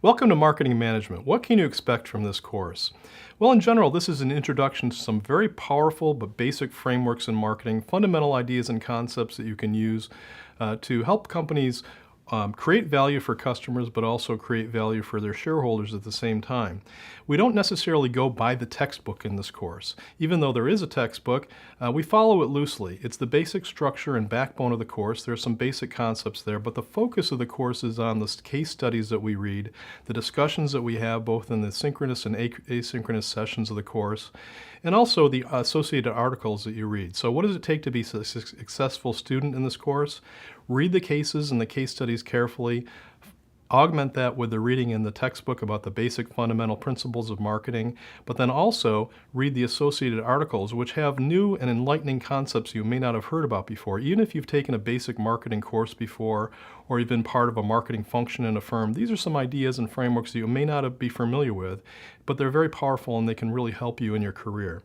Welcome to Marketing Management. What can you expect from this course? Well, in general, this is an introduction to some very powerful but basic frameworks in marketing, fundamental ideas and concepts that you can use to help companies create value for customers, but also create value for their shareholders at the same time. We don't necessarily go by the textbook in this course. Even though there is a textbook, we follow it loosely. It's the basic structure and backbone of the course. There are some basic concepts there, but the focus of the course is on the case studies that we read, the discussions that we have both in the synchronous and asynchronous sessions of the course, and also the associated articles that you read. So what does it take to be a successful student in this course? Read the cases and the case studies carefully. Augment that with the reading in the textbook about the basic fundamental principles of marketing, but then also read the associated articles, which have new and enlightening concepts you may not have heard about before. Even if you've taken a basic marketing course before, or you've been part of a marketing function in a firm, these are some ideas and frameworks that you may not be familiar with, but they're very powerful and they can really help you in your career.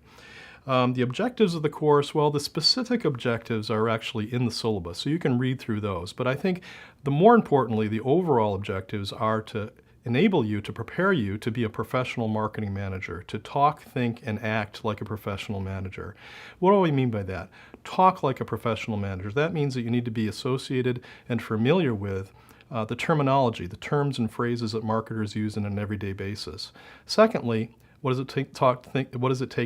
The objectives of the course, well, the specific objectives are actually in the syllabus, so you can read through those. But I think more importantly, the overall objectives are to enable you, to prepare you to be a professional marketing manager, to talk, think, and act like a professional manager. What do I mean by that? Talk like a professional manager. That means that you need to be associated and familiar with the terminology, the terms and phrases that marketers use on an everyday basis. Secondly, what does it take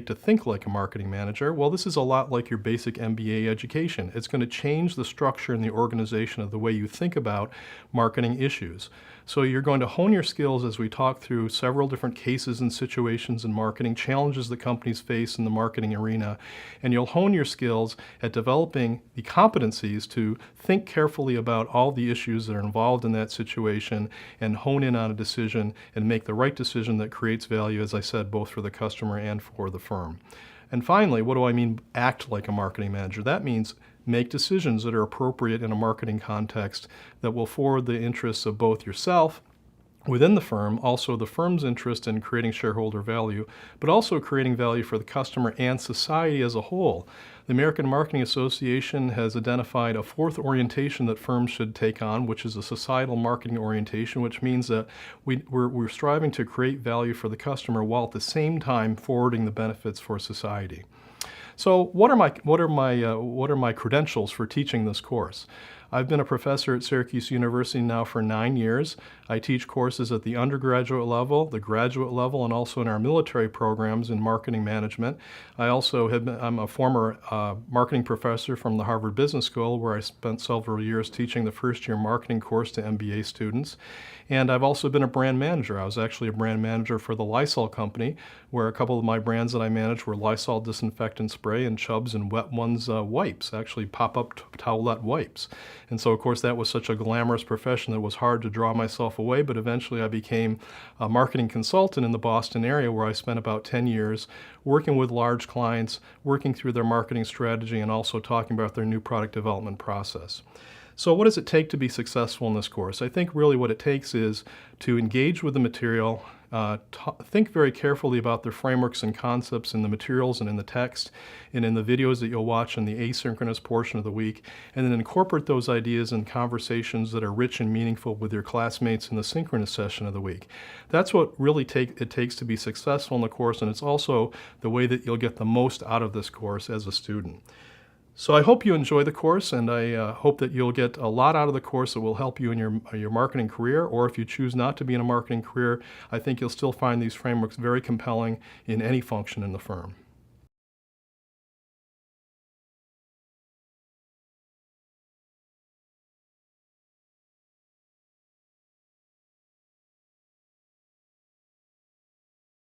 to think like a marketing manager? Well, this is a lot like your basic MBA education. It's going to change the structure and the organization of the way you think about marketing issues. So you're going to hone your skills as we talk through several different cases and situations in marketing, challenges that companies face in the marketing arena, and you'll hone your skills at developing the competencies to think carefully about all the issues that are involved in that situation and hone in on a decision and make the right decision that creates value, as I said, both for the customer and for the firm. And finally, what do I mean act like a marketing manager? That means make decisions that are appropriate in a marketing context that will forward the interests of both yourself within the firm, also the firm's interest in creating shareholder value, but also creating value for the customer and society as a whole. The American Marketing Association has identified a fourth orientation that firms should take on, which is a societal marketing orientation, which means that we're striving to create value for the customer while at the same time forwarding the benefits for society. So what are my credentials for teaching this course? I've been a professor at Syracuse University now for 9 years. I teach courses at the undergraduate level, the graduate level, and also in our military programs in marketing management. I'm a former marketing professor from the Harvard Business School, where I spent several years teaching the first-year marketing course to MBA students. And I've also been a brand manager. I was actually a brand manager for the Lysol company, where a couple of my brands that I managed were Lysol disinfectant spray and Chubb's and Wet Ones wipes, actually pop-up towelette wipes. And so, of course, that was such a glamorous profession that it was hard to draw myself away, but eventually I became a marketing consultant in the Boston area, where I spent about 10 years working with large clients, working through their marketing strategy, and also talking about their new product development process. So what does it take to be successful in this course? I think really what it takes is to engage with the material, think very carefully about the frameworks and concepts in the materials and in the text and in the videos that you'll watch in the asynchronous portion of the week, and then incorporate those ideas in conversations that are rich and meaningful with your classmates in the synchronous session of the week. That's what really it takes to be successful in the course, and it's also the way that you'll get the most out of this course as a student. So I hope you enjoy the course, and I hope that you'll get a lot out of the course that will help you in your marketing career, or if you choose not to be in a marketing career, I think you'll still find these frameworks very compelling in any function in the firm.